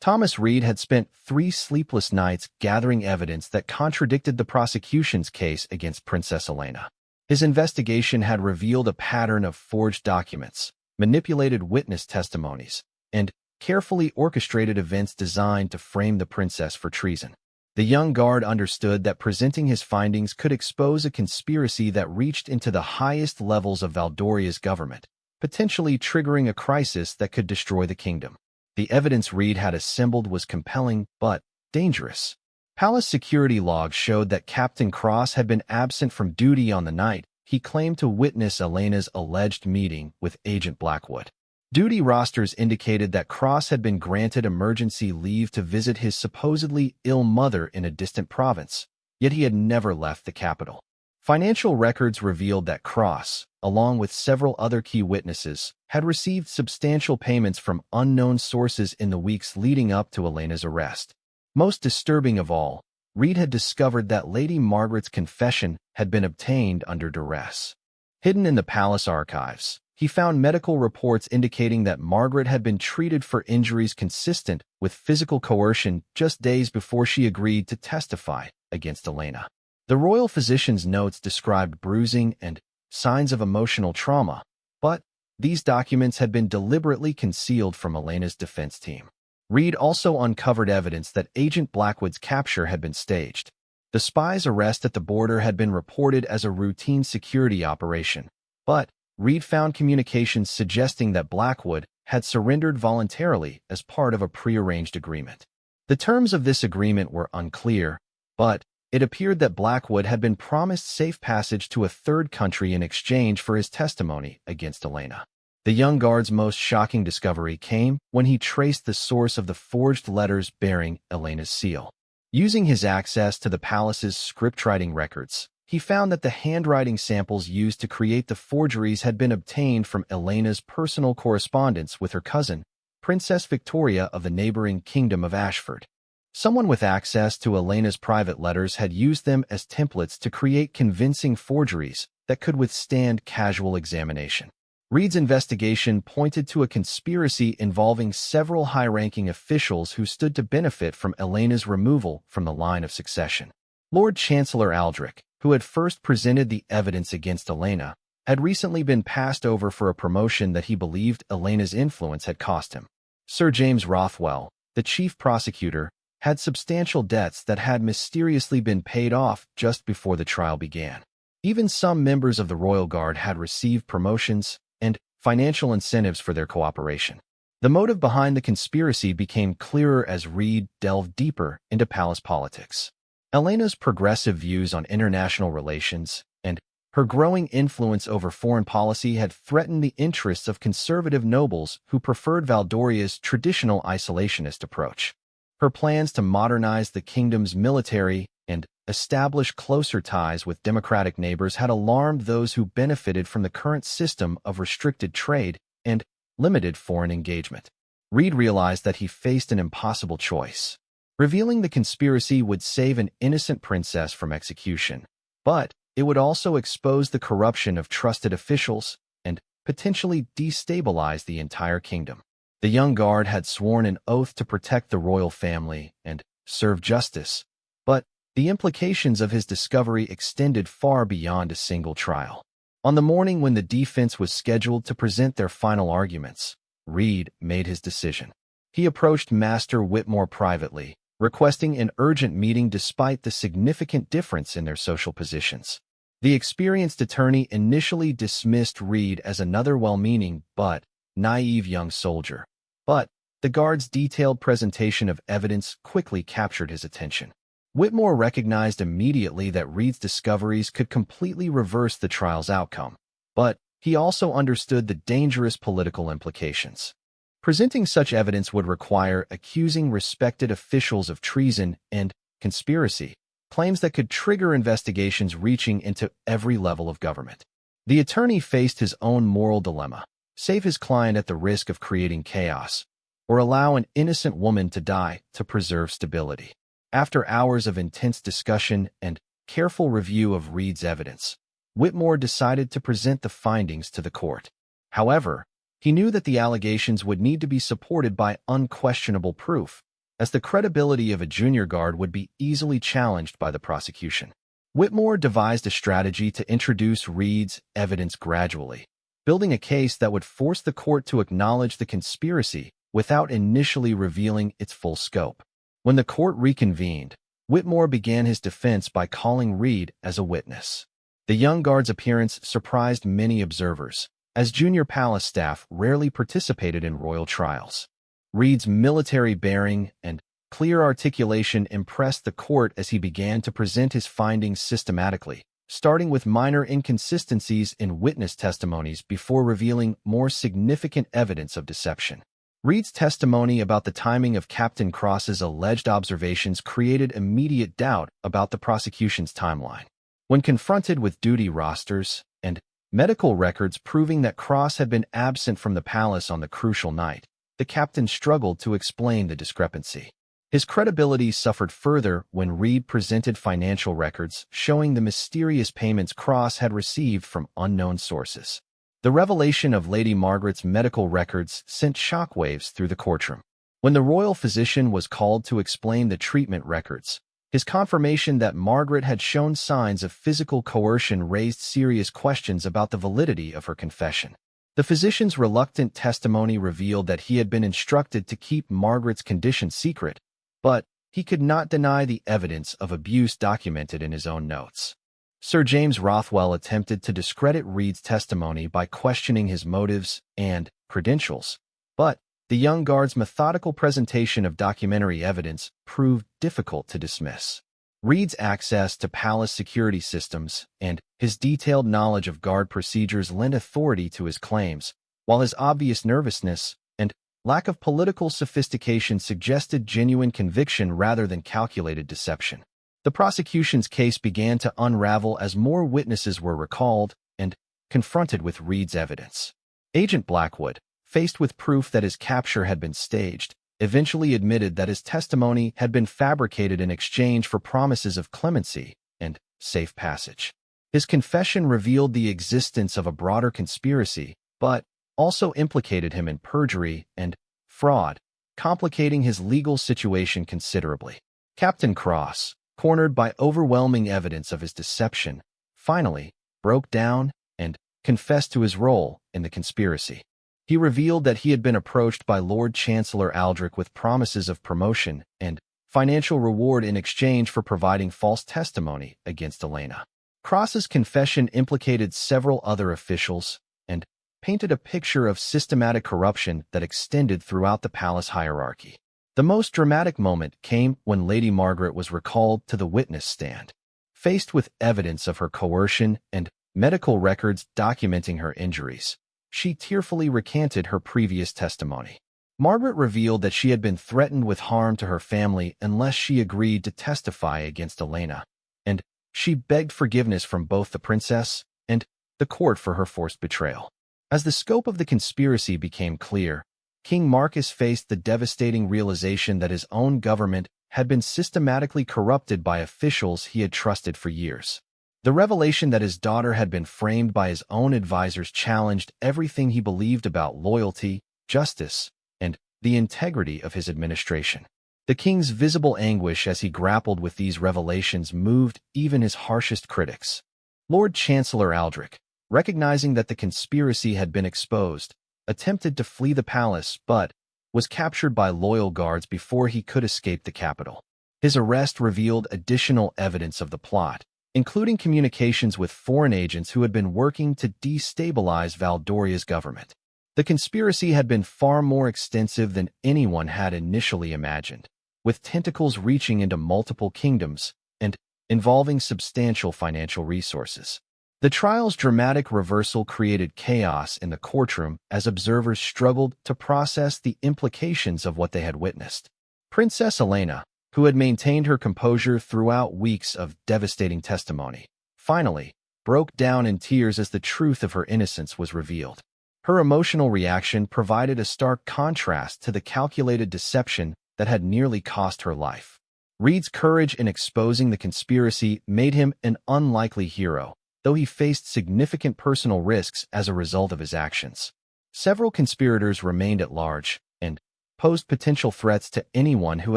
Thomas Reed had spent 3 sleepless nights gathering evidence that contradicted the prosecution's case against Princess Elena. His investigation had revealed a pattern of forged documents, manipulated witness testimonies, and carefully orchestrated events designed to frame the princess for treason. The young guard understood that presenting his findings could expose a conspiracy that reached into the highest levels of Valdoria's government, potentially triggering a crisis that could destroy the kingdom. The evidence Reed had assembled was compelling but dangerous. Palace security logs showed that Captain Cross had been absent from duty on the night he claimed to witness Elena's alleged meeting with Agent Blackwood. Duty rosters indicated that Cross had been granted emergency leave to visit his supposedly ill mother in a distant province, yet he had never left the capital. Financial records revealed that Cross, along with several other key witnesses, had received substantial payments from unknown sources in the weeks leading up to Elena's arrest. Most disturbing of all, Reed had discovered that Lady Margaret's confession had been obtained under duress. Hidden in the palace archives, he found medical reports indicating that Margaret had been treated for injuries consistent with physical coercion just days before she agreed to testify against Elena. The royal physician's notes described bruising and signs of emotional trauma, but these documents had been deliberately concealed from Elena's defense team. Reed also uncovered evidence that Agent Blackwood's capture had been staged. The spy's arrest at the border had been reported as a routine security operation, but Reed found communications suggesting that Blackwood had surrendered voluntarily as part of a prearranged agreement. The terms of this agreement were unclear, but it appeared that Blackwood had been promised safe passage to a third country in exchange for his testimony against Elena. The young guard's most shocking discovery came when he traced the source of the forged letters bearing Elena's seal. Using his access to the palace's scriptwriting records, he found that the handwriting samples used to create the forgeries had been obtained from Elena's personal correspondence with her cousin, Princess Victoria of the neighboring Kingdom of Ashford. Someone with access to Elena's private letters had used them as templates to create convincing forgeries that could withstand casual examination. Reed's investigation pointed to a conspiracy involving several high-ranking officials who stood to benefit from Elena's removal from the line of succession. Lord Chancellor Aldrich, who had first presented the evidence against Elena, had recently been passed over for a promotion that he believed Elena's influence had cost him. Sir James Rothwell, the chief prosecutor, had substantial debts that had mysteriously been paid off just before the trial began. Even some members of the Royal Guard had received promotions and financial incentives for their cooperation. The motive behind the conspiracy became clearer as Reed delved deeper into palace politics. Elena's progressive views on international relations and her growing influence over foreign policy had threatened the interests of conservative nobles who preferred Valdoria's traditional isolationist approach. Her plans to modernize the kingdom's military and establish closer ties with democratic neighbors had alarmed those who benefited from the current system of restricted trade and limited foreign engagement. Reed realized that he faced an impossible choice. Revealing the conspiracy would save an innocent princess from execution, but it would also expose the corruption of trusted officials and potentially destabilize the entire kingdom. The young guard had sworn an oath to protect the royal family and serve justice, but the implications of his discovery extended far beyond a single trial. On the morning when the defense was scheduled to present their final arguments, Reed made his decision. He approached Master Whitmore privately, requesting an urgent meeting despite the significant difference in their social positions. The experienced attorney initially dismissed Reed as another well-meaning but naive young soldier, but the guard's detailed presentation of evidence quickly captured his attention. Whitmore recognized immediately that Reed's discoveries could completely reverse the trial's outcome, but he also understood the dangerous political implications. Presenting such evidence would require accusing respected officials of treason and conspiracy, claims that could trigger investigations reaching into every level of government. The attorney faced his own moral dilemma: save his client at the risk of creating chaos, or allow an innocent woman to die to preserve stability. After hours of intense discussion and careful review of Reed's evidence, Whitmore decided to present the findings to the court. However, he knew that the allegations would need to be supported by unquestionable proof, as the credibility of a junior guard would be easily challenged by the prosecution. Whitmore devised a strategy to introduce Reed's evidence gradually, building a case that would force the court to acknowledge the conspiracy without initially revealing its full scope. When the court reconvened, Whitmore began his defense by calling Reed as a witness. The young guard's appearance surprised many observers, as junior palace staff rarely participated in royal trials. Reed's military bearing and clear articulation impressed the court as he began to present his findings systematically, starting with minor inconsistencies in witness testimonies before revealing more significant evidence of deception. Reed's testimony about the timing of Captain Cross's alleged observations created immediate doubt about the prosecution's timeline. When confronted with duty rosters and medical records proving that Cross had been absent from the palace on the crucial night, the captain struggled to explain the discrepancy. His credibility suffered further when Reed presented financial records showing the mysterious payments Cross had received from unknown sources. The revelation of Lady Margaret's medical records sent shockwaves through the courtroom. When the royal physician was called to explain the treatment records, his confirmation that Margaret had shown signs of physical coercion raised serious questions about the validity of her confession. The physician's reluctant testimony revealed that he had been instructed to keep Margaret's condition secret, but he could not deny the evidence of abuse documented in his own notes. Sir James Rothwell attempted to discredit Reed's testimony by questioning his motives and credentials, but the young guard's methodical presentation of documentary evidence proved difficult to dismiss. Reed's access to palace security systems and his detailed knowledge of guard procedures lent authority to his claims, while his obvious nervousness and lack of political sophistication suggested genuine conviction rather than calculated deception. The prosecution's case began to unravel as more witnesses were recalled and confronted with Reed's evidence. Agent Blackwood, faced with proof that his capture had been staged, eventually admitted that his testimony had been fabricated in exchange for promises of clemency and safe passage. His confession revealed the existence of a broader conspiracy, but also implicated him in perjury and fraud, complicating his legal situation considerably. Captain Cross, cornered by overwhelming evidence of his deception, finally broke down and confessed to his role in the conspiracy. He revealed that he had been approached by Lord Chancellor Aldrich with promises of promotion and financial reward in exchange for providing false testimony against Elena. Cross's confession implicated several other officials and painted a picture of systematic corruption that extended throughout the palace hierarchy. The most dramatic moment came when Lady Margaret was recalled to the witness stand. Faced with evidence of her coercion and medical records documenting her injuries, she tearfully recanted her previous testimony. Margaret revealed that she had been threatened with harm to her family unless she agreed to testify against Elena, and she begged forgiveness from both the princess and the court for her forced betrayal. As the scope of the conspiracy became clear, King Marcus faced the devastating realization that his own government had been systematically corrupted by officials he had trusted for years. The revelation that his daughter had been framed by his own advisors challenged everything he believed about loyalty, justice, and the integrity of his administration. The king's visible anguish as he grappled with these revelations moved even his harshest critics. Lord Chancellor Aldrich, recognizing that the conspiracy had been exposed, attempted to flee the palace but was captured by loyal guards before he could escape the capital. His arrest revealed additional evidence of the plot, including communications with foreign agents who had been working to destabilize Valdoria's government. The conspiracy had been far more extensive than anyone had initially imagined, with tentacles reaching into multiple kingdoms and involving substantial financial resources. The trial's dramatic reversal created chaos in the courtroom as observers struggled to process the implications of what they had witnessed. Princess Elena, who had maintained her composure throughout weeks of devastating testimony, finally broke down in tears as the truth of her innocence was revealed. Her emotional reaction provided a stark contrast to the calculated deception that had nearly cost her life. Reed's courage in exposing the conspiracy made him an unlikely hero, though he faced significant personal risks as a result of his actions. Several conspirators remained at large, and posed potential threats to anyone who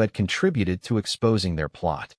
had contributed to exposing their plot.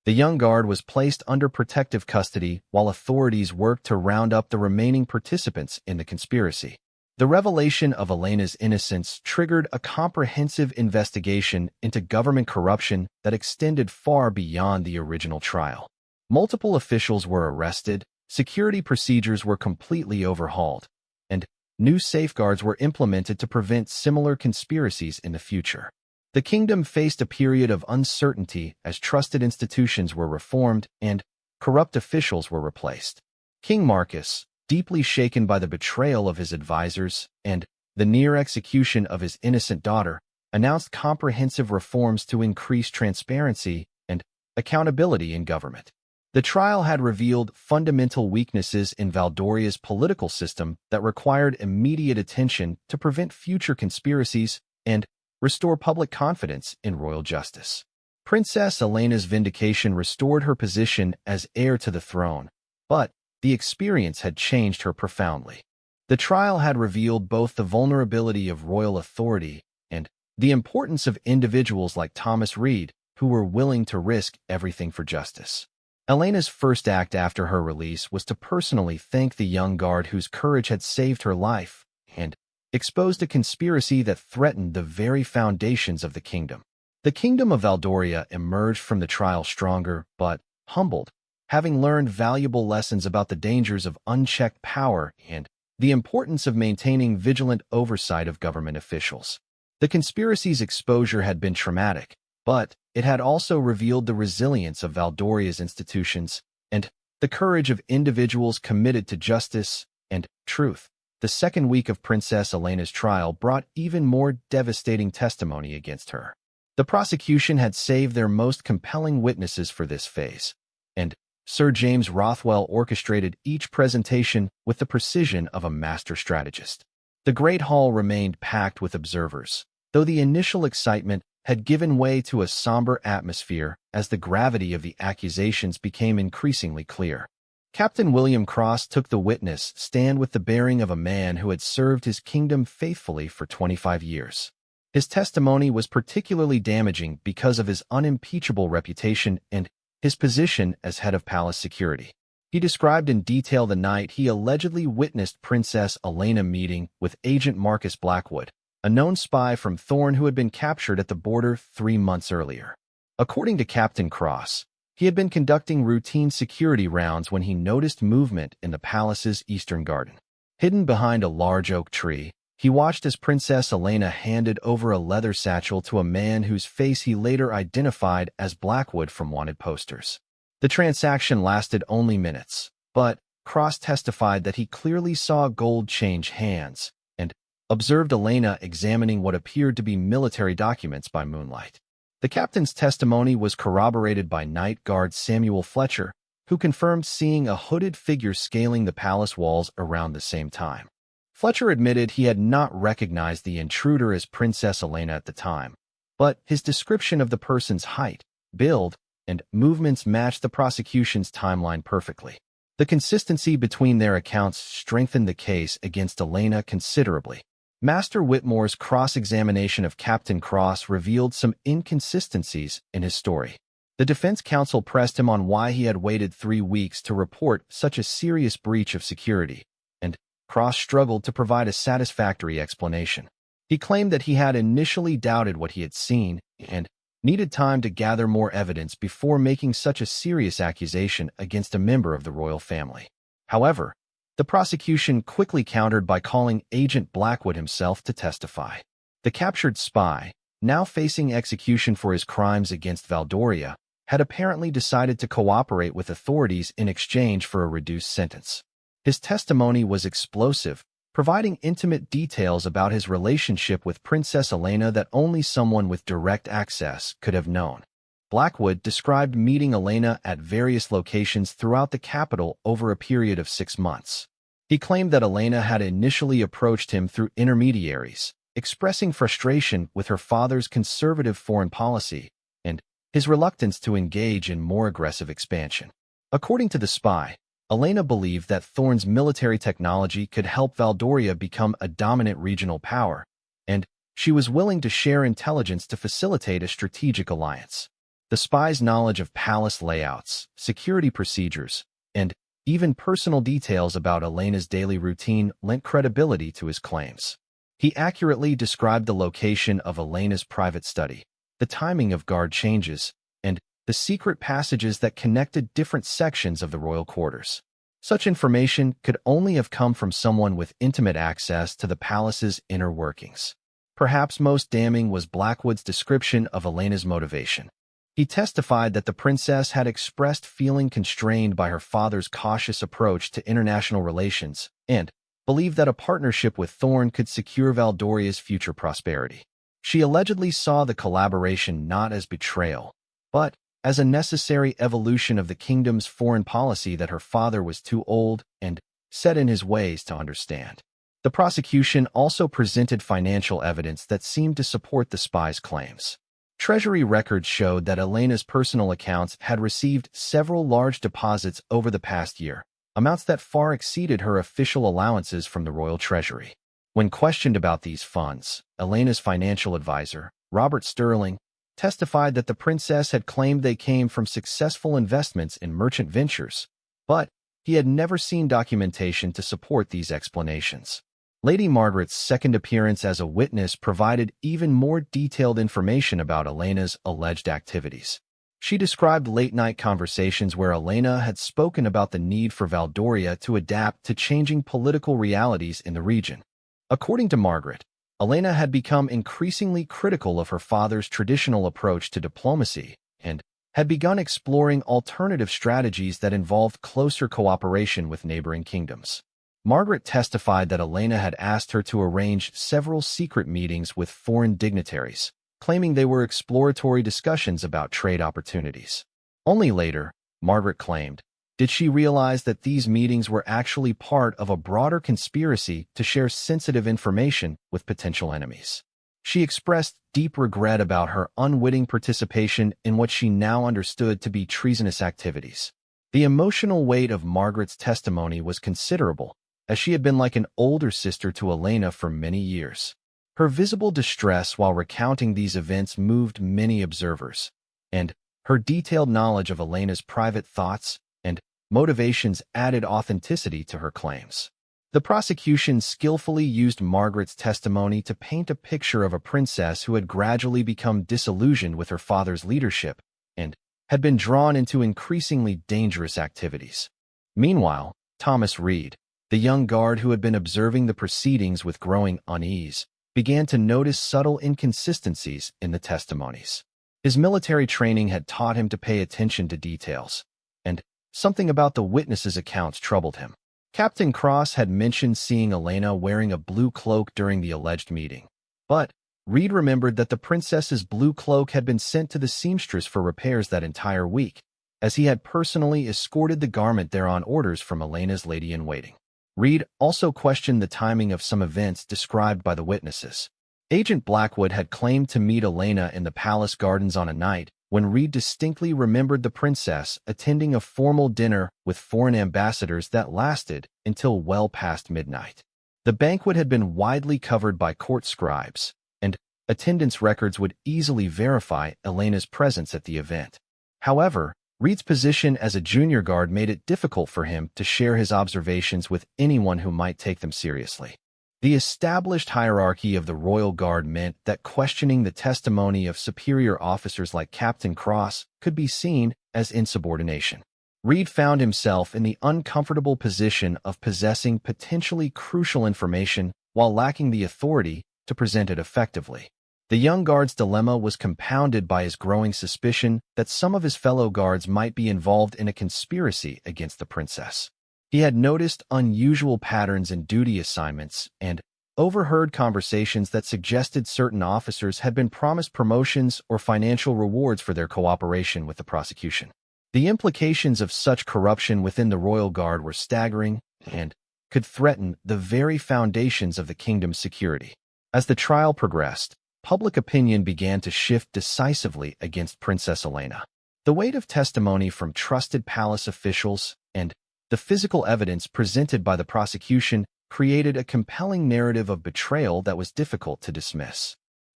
The young guard was placed under protective custody while authorities worked to round up the remaining participants in the conspiracy. The revelation of Elena's innocence triggered a comprehensive investigation into government corruption that extended far beyond the original trial. Multiple officials were arrested, security procedures were completely overhauled, and new safeguards were implemented to prevent similar conspiracies in the future. The kingdom faced a period of uncertainty as trusted institutions were reformed and corrupt officials were replaced. King Marcus, deeply shaken by the betrayal of his advisors and the near execution of his innocent daughter, announced comprehensive reforms to increase transparency and accountability in government. The trial had revealed fundamental weaknesses in Valdoria's political system that required immediate attention to prevent future conspiracies and restore public confidence in royal justice. Princess Elena's vindication restored her position as heir to the throne, but the experience had changed her profoundly. The trial had revealed both the vulnerability of royal authority and the importance of individuals like Thomas Reed, who were willing to risk everything for justice. Elena's first act after her release was to personally thank the young guard whose courage had saved her life and exposed a conspiracy that threatened the very foundations of the kingdom. The kingdom of Valdoria emerged from the trial stronger but humbled, having learned valuable lessons about the dangers of unchecked power and the importance of maintaining vigilant oversight of government officials. The conspiracy's exposure had been traumatic, but it had also revealed the resilience of Valdoria's institutions and the courage of individuals committed to justice and truth. The second week of Princess Elena's trial brought even more devastating testimony against her. The prosecution had saved their most compelling witnesses for this phase, and Sir James Rothwell orchestrated each presentation with the precision of a master strategist. The Great Hall remained packed with observers, though the initial excitement had given way to a somber atmosphere as the gravity of the accusations became increasingly clear. Captain William Cross took the witness stand with the bearing of a man who had served his kingdom faithfully for 25 years. His testimony was particularly damaging because of his unimpeachable reputation and his position as head of palace security. He described in detail the night he allegedly witnessed Princess Elena meeting with Agent Marcus Blackwood, a known spy from Thorn who had been captured at the border 3 months earlier. According to Captain Cross, he had been conducting routine security rounds when he noticed movement in the palace's eastern garden. Hidden behind a large oak tree, he watched as Princess Elena handed over a leather satchel to a man whose face he later identified as Blackwood from wanted posters. The transaction lasted only minutes, but Cross testified that he clearly saw gold change hands and observed Elena examining what appeared to be military documents by moonlight. The captain's testimony was corroborated by Night Guard Samuel Fletcher, who confirmed seeing a hooded figure scaling the palace walls around the same time. Fletcher admitted he had not recognized the intruder as Princess Elena at the time, but his description of the person's height, build, and movements matched the prosecution's timeline perfectly. The consistency between their accounts strengthened the case against Elena considerably. Master Whitmore's cross-examination of Captain Cross revealed some inconsistencies in his story. The defense counsel pressed him on why he had waited 3 weeks to report such a serious breach of security, and Cross struggled to provide a satisfactory explanation. He claimed that he had initially doubted what he had seen and needed time to gather more evidence before making such a serious accusation against a member of the royal family. However, the prosecution quickly countered by calling Agent Blackwood himself to testify. The captured spy, now facing execution for his crimes against Valdoria, had apparently decided to cooperate with authorities in exchange for a reduced sentence. His testimony was explosive, providing intimate details about his relationship with Princess Elena that only someone with direct access could have known. Blackwood described meeting Elena at various locations throughout the capital over a period of 6 months. He claimed that Elena had initially approached him through intermediaries, expressing frustration with her father's conservative foreign policy and his reluctance to engage in more aggressive expansion. According to the spy, Elena believed that Thorn's military technology could help Valdoria become a dominant regional power, and she was willing to share intelligence to facilitate a strategic alliance. The spy's knowledge of palace layouts, security procedures, and even personal details about Elena's daily routine lent credibility to his claims. He accurately described the location of Elena's private study, the timing of guard changes, and the secret passages that connected different sections of the royal quarters. Such information could only have come from someone with intimate access to the palace's inner workings. Perhaps most damning was Blackwood's description of Elena's motivation. He testified that the princess had expressed feeling constrained by her father's cautious approach to international relations and believed that a partnership with Thorne could secure Valdoria's future prosperity. She allegedly saw the collaboration not as betrayal, but as a necessary evolution of the kingdom's foreign policy that her father was too old and set in his ways to understand. The prosecution also presented financial evidence that seemed to support the spy's claims. Treasury records showed that Elena's personal accounts had received several large deposits over the past year, amounts that far exceeded her official allowances from the royal treasury. When questioned about these funds, Elena's financial advisor, Robert Sterling, testified that the princess had claimed they came from successful investments in merchant ventures, but he had never seen documentation to support these explanations. Lady Margaret's second appearance as a witness provided even more detailed information about Elena's alleged activities. She described late-night conversations where Elena had spoken about the need for Valdoria to adapt to changing political realities in the region. According to Margaret, Elena had become increasingly critical of her father's traditional approach to diplomacy and had begun exploring alternative strategies that involved closer cooperation with neighboring kingdoms. Margaret testified that Elena had asked her to arrange several secret meetings with foreign dignitaries, claiming they were exploratory discussions about trade opportunities. Only later, Margaret claimed, did she realize that these meetings were actually part of a broader conspiracy to share sensitive information with potential enemies. She expressed deep regret about her unwitting participation in what she now understood to be treasonous activities. The emotional weight of Margaret's testimony was considerable, as she had been like an older sister to Elena for many years. Her visible distress while recounting these events moved many observers, and her detailed knowledge of Elena's private thoughts and motivations added authenticity to her claims. The prosecution skillfully used Margaret's testimony to paint a picture of a princess who had gradually become disillusioned with her father's leadership and had been drawn into increasingly dangerous activities. Meanwhile, Thomas Reed, the young guard who had been observing the proceedings with growing unease, began to notice subtle inconsistencies in the testimonies. His military training had taught him to pay attention to details, and something about the witnesses' accounts troubled him. Captain Cross had mentioned seeing Elena wearing a blue cloak during the alleged meeting, but Reed remembered that the princess's blue cloak had been sent to the seamstress for repairs that entire week, as he had personally escorted the garment there on orders from Elena's lady-in-waiting. Reed also questioned the timing of some events described by the witnesses. Agent Blackwood had claimed to meet Elena in the palace gardens on a night when Reed distinctly remembered the princess attending a formal dinner with foreign ambassadors that lasted until well past midnight. The banquet had been widely covered by court scribes, and attendance records would easily verify Elena's presence at the event. However, Reed's position as a junior guard made it difficult for him to share his observations with anyone who might take them seriously. The established hierarchy of the Royal Guard meant that questioning the testimony of superior officers like Captain Cross could be seen as insubordination. Reed found himself in the uncomfortable position of possessing potentially crucial information while lacking the authority to present it effectively. The young guard's dilemma was compounded by his growing suspicion that some of his fellow guards might be involved in a conspiracy against the princess. He had noticed unusual patterns in duty assignments and overheard conversations that suggested certain officers had been promised promotions or financial rewards for their cooperation with the prosecution. The implications of such corruption within the Royal Guard were staggering and could threaten the very foundations of the kingdom's security. As the trial progressed, public opinion began to shift decisively against Princess Elena. The weight of testimony from trusted palace officials and the physical evidence presented by the prosecution created a compelling narrative of betrayal that was difficult to dismiss.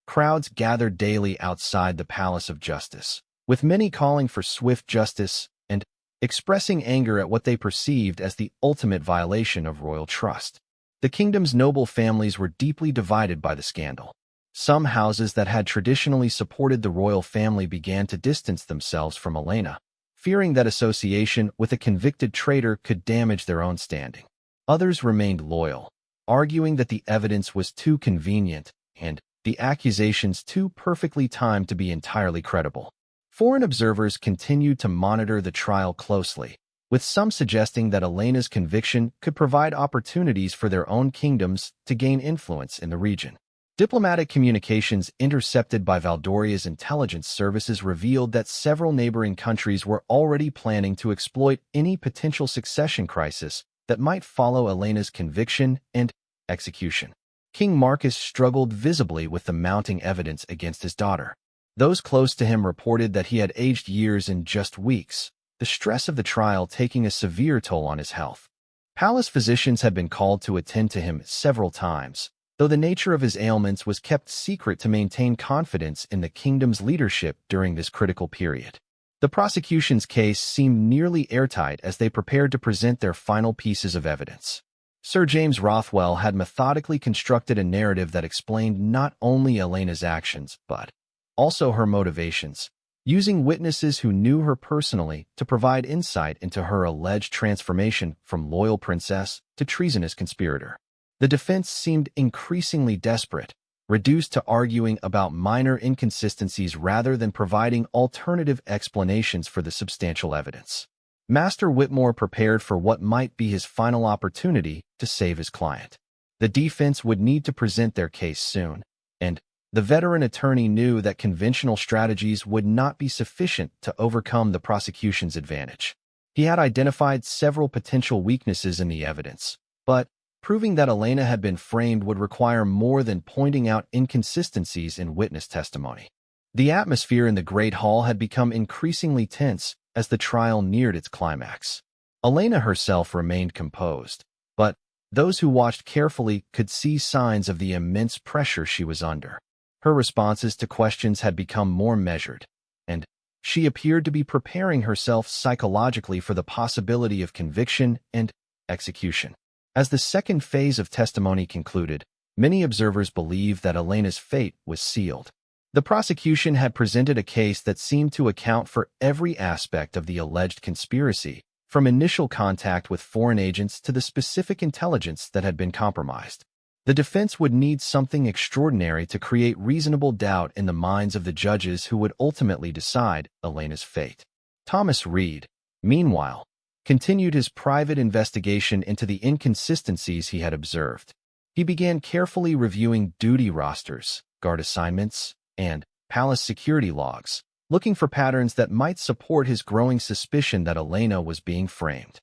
Crowds gathered daily outside the Palace of Justice, with many calling for swift justice and expressing anger at what they perceived as the ultimate violation of royal trust. The kingdom's noble families were deeply divided by the scandal. Some houses that had traditionally supported the royal family began to distance themselves from Elena, fearing that association with a convicted traitor could damage their own standing. Others remained loyal, arguing that the evidence was too convenient and the accusations too perfectly timed to be entirely credible. Foreign observers continued to monitor the trial closely, with some suggesting that Elena's conviction could provide opportunities for their own kingdoms to gain influence in the region. Diplomatic communications intercepted by Valdoria's intelligence services revealed that several neighboring countries were already planning to exploit any potential succession crisis that might follow Elena's conviction and execution. King Marcus struggled visibly with the mounting evidence against his daughter. Those close to him reported that he had aged years in just weeks, the stress of the trial taking a severe toll on his health. Palace physicians had been called to attend to him several times, though the nature of his ailments was kept secret to maintain confidence in the kingdom's leadership during this critical period. The prosecution's case seemed nearly airtight as they prepared to present their final pieces of evidence. Sir James Rothwell had methodically constructed a narrative that explained not only Elena's actions, but also her motivations, using witnesses who knew her personally to provide insight into her alleged transformation from loyal princess to treasonous conspirator. The defense seemed increasingly desperate, reduced to arguing about minor inconsistencies rather than providing alternative explanations for the substantial evidence. Master Whitmore prepared for what might be his final opportunity to save his client. The defense would need to present their case soon, and the veteran attorney knew that conventional strategies would not be sufficient to overcome the prosecution's advantage. He had identified several potential weaknesses in the evidence, but proving that Elena had been framed would require more than pointing out inconsistencies in witness testimony. The atmosphere in the Great Hall had become increasingly tense as the trial neared its climax. Elena herself remained composed, but those who watched carefully could see signs of the immense pressure she was under. Her responses to questions had become more measured, and she appeared to be preparing herself psychologically for the possibility of conviction and execution. As the second phase of testimony concluded, many observers believed that Elena's fate was sealed. The prosecution had presented a case that seemed to account for every aspect of the alleged conspiracy, from initial contact with foreign agents to the specific intelligence that had been compromised. The defense would need something extraordinary to create reasonable doubt in the minds of the judges who would ultimately decide Elena's fate. Thomas Reed, meanwhile, continued his private investigation into the inconsistencies he had observed. He began carefully reviewing duty rosters, guard assignments, and palace security logs, looking for patterns that might support his growing suspicion that Elena was being framed.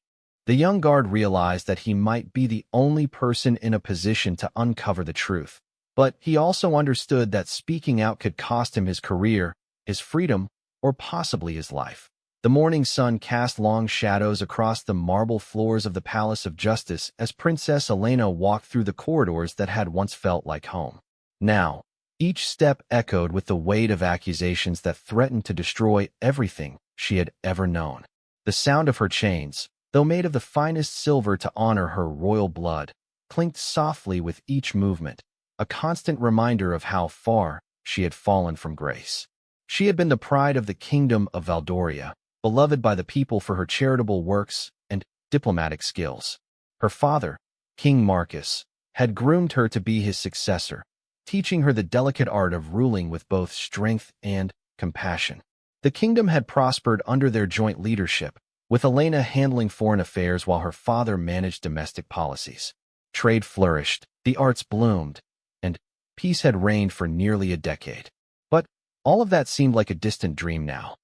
The young guard realized that he might be the only person in a position to uncover the truth, but he also understood that speaking out could cost him his career, his freedom, or possibly his life. The morning sun cast long shadows across the marble floors of the Palace of Justice as Princess Elena walked through the corridors that had once felt like home. Now, each step echoed with the weight of accusations that threatened to destroy everything she had ever known. The sound of her chains, though made of the finest silver to honor her royal blood, clinked softly with each movement, a constant reminder of how far she had fallen from grace. She had been the pride of the kingdom of Valdoria, beloved by the people for her charitable works and diplomatic skills. Her father, King Marcus, had groomed her to be his successor, teaching her the delicate art of ruling with both strength and compassion. The kingdom had prospered under their joint leadership, with Elena handling foreign affairs while her father managed domestic policies. Trade flourished, the arts bloomed, and peace had reigned for nearly a decade. But all of that seemed like a distant dream now.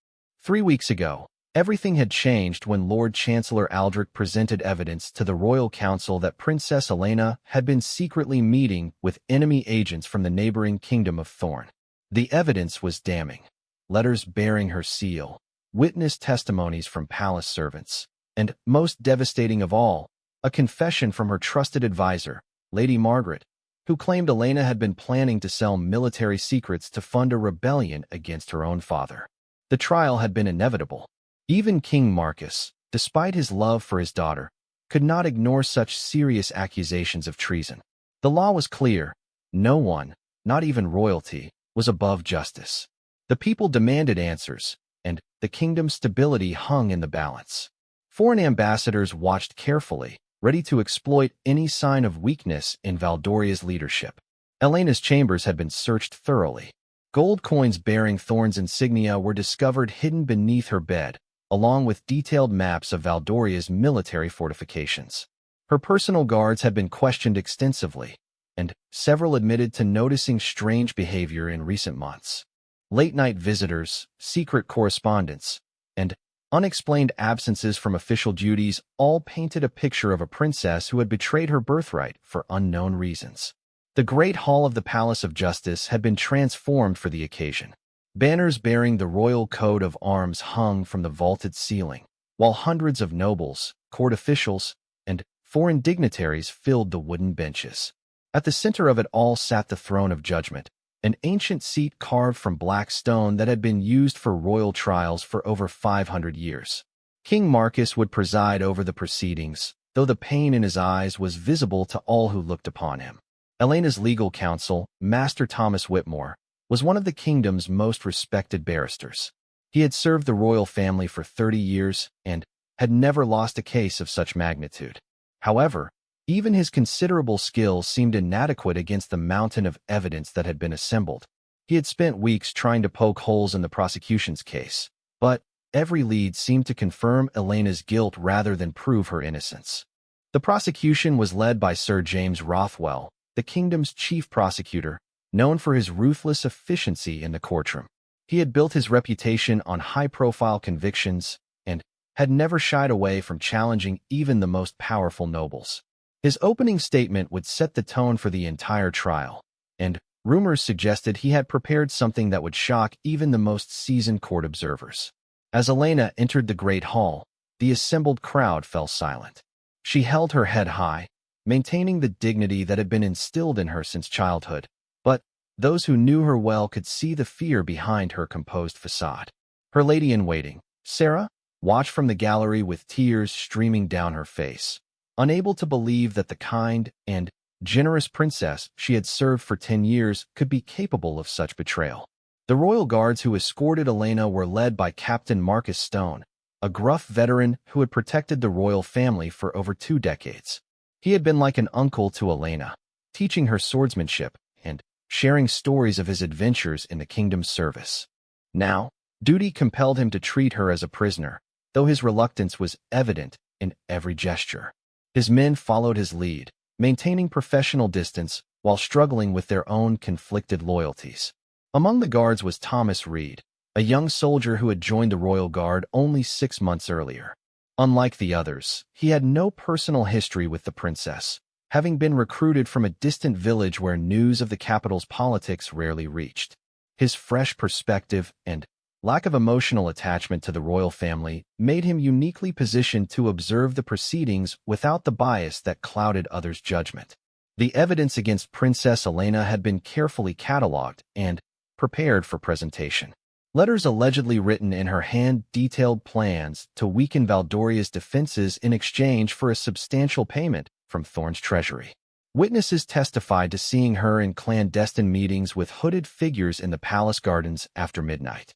3 weeks ago, everything had changed when Lord Chancellor Aldrich presented evidence to the Royal Council that Princess Elena had been secretly meeting with enemy agents from the neighboring kingdom of Thorn. The evidence was damning. Letters bearing her seal, witness testimonies from palace servants, and, most devastating of all, a confession from her trusted advisor, Lady Margaret, who claimed Elena had been planning to sell military secrets to fund a rebellion against her own father. The trial had been inevitable. Even King Marcus, despite his love for his daughter, could not ignore such serious accusations of treason. The law was clear. No one, not even royalty, was above justice. The people demanded answers, and the kingdom's stability hung in the balance. Foreign ambassadors watched carefully, ready to exploit any sign of weakness in Valdoria's leadership. Elena's chambers had been searched thoroughly. Gold coins bearing Thorn's insignia were discovered hidden beneath her bed, along with detailed maps of Valdoria's military fortifications. Her personal guards had been questioned extensively, and several admitted to noticing strange behavior in recent months. Late-night visitors, secret correspondence, and unexplained absences from official duties all painted a picture of a princess who had betrayed her birthright for unknown reasons. The Great Hall of the Palace of Justice had been transformed for the occasion. Banners bearing the royal coat of arms hung from the vaulted ceiling, while hundreds of nobles, court officials, and foreign dignitaries filled the wooden benches. At the center of it all sat the throne of judgment, an ancient seat carved from black stone that had been used for royal trials for over 500 years. King Marcus would preside over the proceedings, though the pain in his eyes was visible to all who looked upon him. Elena's legal counsel, Master Thomas Whitmore, was one of the kingdom's most respected barristers. He had served the royal family for 30 years and had never lost a case of such magnitude. However, even his considerable skill seemed inadequate against the mountain of evidence that had been assembled. He had spent weeks trying to poke holes in the prosecution's case, but every lead seemed to confirm Elena's guilt rather than prove her innocence. The prosecution was led by Sir James Rothwell, the kingdom's chief prosecutor, known for his ruthless efficiency in the courtroom. He had built his reputation on high-profile convictions and had never shied away from challenging even the most powerful nobles. His opening statement would set the tone for the entire trial, and rumors suggested he had prepared something that would shock even the most seasoned court observers. As Elena entered the great hall, the assembled crowd fell silent. She held her head high, maintaining the dignity that had been instilled in her since childhood, but those who knew her well could see the fear behind her composed facade. Her lady-in-waiting, Sarah, watched from the gallery with tears streaming down her face, unable to believe that the kind and generous princess she had served for 10 years could be capable of such betrayal. The royal guards who escorted Elena were led by Captain Marcus Stone, a gruff veteran who had protected the royal family for over 2 decades. He had been like an uncle to Elena, teaching her swordsmanship and sharing stories of his adventures in the kingdom's service. Now, duty compelled him to treat her as a prisoner, though his reluctance was evident in every gesture. His men followed his lead, maintaining professional distance while struggling with their own conflicted loyalties. Among the guards was Thomas Reed, a young soldier who had joined the Royal Guard only 6 months earlier. Unlike the others, he had no personal history with the princess, having been recruited from a distant village where news of the capital's politics rarely reached. His fresh perspective and lack of emotional attachment to the royal family made him uniquely positioned to observe the proceedings without the bias that clouded others' judgment. The evidence against Princess Elena had been carefully catalogued and prepared for presentation. Letters allegedly written in her hand detailed plans to weaken Valdoria's defenses in exchange for a substantial payment from Thorn's treasury. Witnesses testified to seeing her in clandestine meetings with hooded figures in the palace gardens after midnight.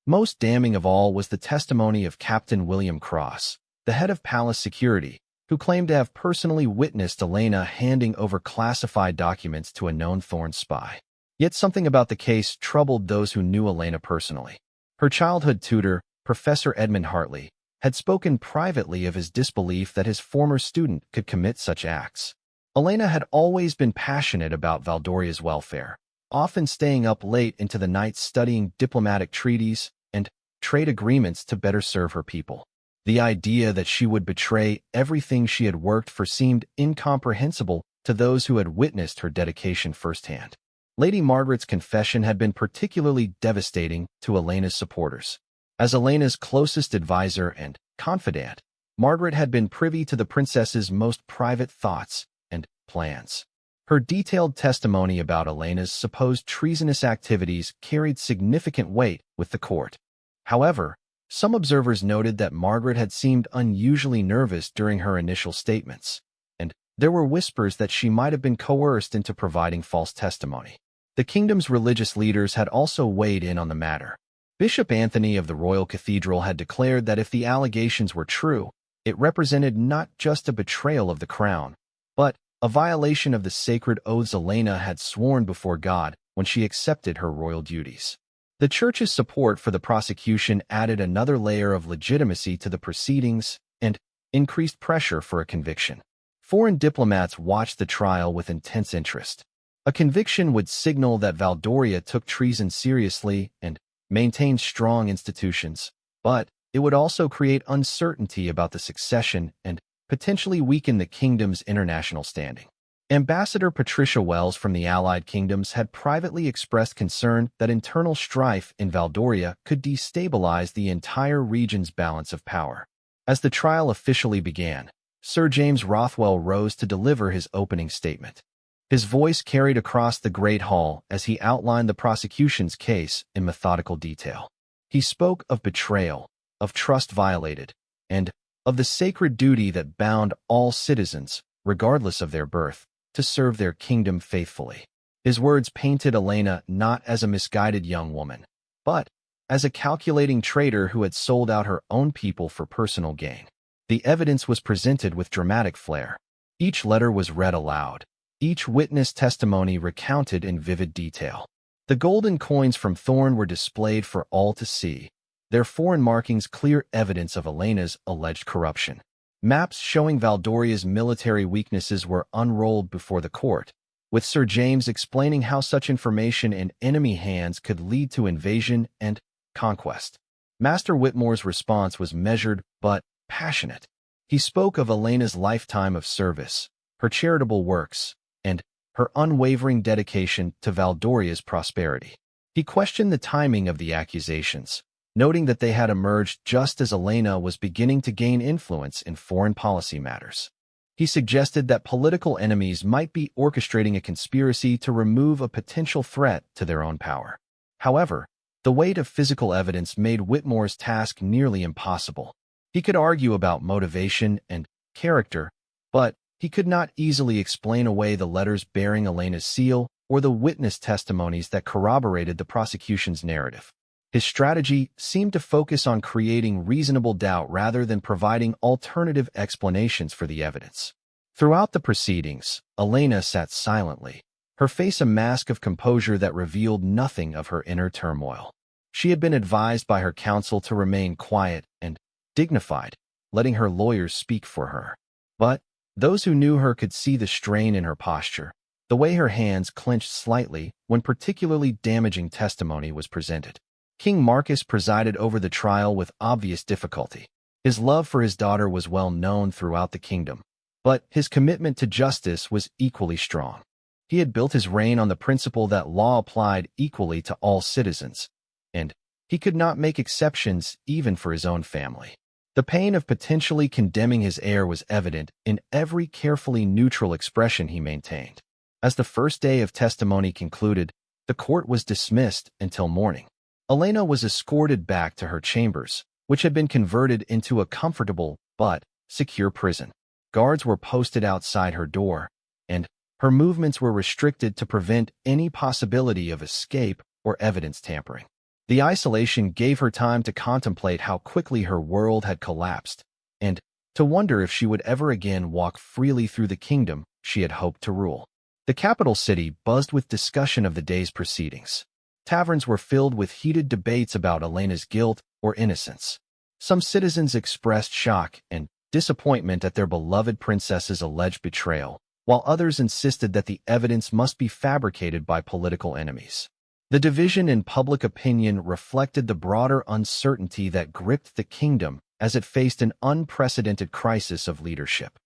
Most damning of all was the testimony of Captain William Cross, the head of palace security, who claimed to have personally witnessed Elena handing over classified documents to a known Thorn spy. Yet something about the case troubled those who knew Elena personally. Her childhood tutor, Professor Edmund Hartley, had spoken privately of his disbelief that his former student could commit such acts. Elena had always been passionate about Valdoria's welfare, often staying up late into the night studying diplomatic treaties and trade agreements to better serve her people. The idea that she would betray everything she had worked for seemed incomprehensible to those who had witnessed her dedication firsthand. Lady Margaret's confession had been particularly devastating to Elena's supporters. As Elena's closest advisor and confidant, Margaret had been privy to the princess's most private thoughts and plans. Her detailed testimony about Elena's supposed treasonous activities carried significant weight with the court. However, some observers noted that Margaret had seemed unusually nervous during her initial statements, and there were whispers that she might have been coerced into providing false testimony. The kingdom's religious leaders had also weighed in on the matter. Bishop Anthony of the Royal Cathedral had declared that if the allegations were true, it represented not just a betrayal of the crown, but a violation of the sacred oaths Elena had sworn before God when she accepted her royal duties. The Church's support for the prosecution added another layer of legitimacy to the proceedings and increased pressure for a conviction. Foreign diplomats watched the trial with intense interest. A conviction would signal that Valdoria took treason seriously and maintained strong institutions, but it would also create uncertainty about the succession and potentially weaken the kingdom's international standing. Ambassador Patricia Wells from the Allied Kingdoms had privately expressed concern that internal strife in Valdoria could destabilize the entire region's balance of power. As the trial officially began, Sir James Rothwell rose to deliver his opening statement. His voice carried across the Great Hall as he outlined the prosecution's case in methodical detail. He spoke of betrayal, of trust violated, and of the sacred duty that bound all citizens, regardless of their birth, to serve their kingdom faithfully. His words painted Elena not as a misguided young woman, but as a calculating traitor who had sold out her own people for personal gain. The evidence was presented with dramatic flair. Each letter was read aloud, each witness testimony recounted in vivid detail. The golden coins from Thorn were displayed for all to see, their foreign markings clear evidence of Elena's alleged corruption. Maps showing Valdoria's military weaknesses were unrolled before the court, with Sir James explaining how such information in enemy hands could lead to invasion and conquest. Master Whitmore's response was measured but passionate. He spoke of Elena's lifetime of service, her charitable works, and her unwavering dedication to Valdoria's prosperity. He questioned the timing of the accusations, noting that they had emerged just as Elena was beginning to gain influence in foreign policy matters. He suggested that political enemies might be orchestrating a conspiracy to remove a potential threat to their own power. However, the weight of physical evidence made Whitmore's task nearly impossible. He could argue about motivation and character, but he could not easily explain away the letters bearing Elena's seal or the witness testimonies that corroborated the prosecution's narrative. His strategy seemed to focus on creating reasonable doubt rather than providing alternative explanations for the evidence. Throughout the proceedings, Elena sat silently, her face a mask of composure that revealed nothing of her inner turmoil. She had been advised by her counsel to remain quiet and dignified, letting her lawyers speak for her. But those who knew her could see the strain in her posture, the way her hands clenched slightly when particularly damaging testimony was presented. King Marcus presided over the trial with obvious difficulty. His love for his daughter was well known throughout the kingdom, but his commitment to justice was equally strong. He had built his reign on the principle that law applied equally to all citizens, and he could not make exceptions even for his own family. The pain of potentially condemning his heir was evident in every carefully neutral expression he maintained. As the first day of testimony concluded, the court was dismissed until morning. Elena was escorted back to her chambers, which had been converted into a comfortable but secure prison. Guards were posted outside her door, and her movements were restricted to prevent any possibility of escape or evidence tampering. The isolation gave her time to contemplate how quickly her world had collapsed, and to wonder if she would ever again walk freely through the kingdom she had hoped to rule. The capital city buzzed with discussion of the day's proceedings. Taverns were filled with heated debates about Elena's guilt or innocence. Some citizens expressed shock and disappointment at their beloved princess's alleged betrayal, while others insisted that the evidence must be fabricated by political enemies. The division in public opinion reflected the broader uncertainty that gripped the kingdom as it faced an unprecedented crisis of leadership.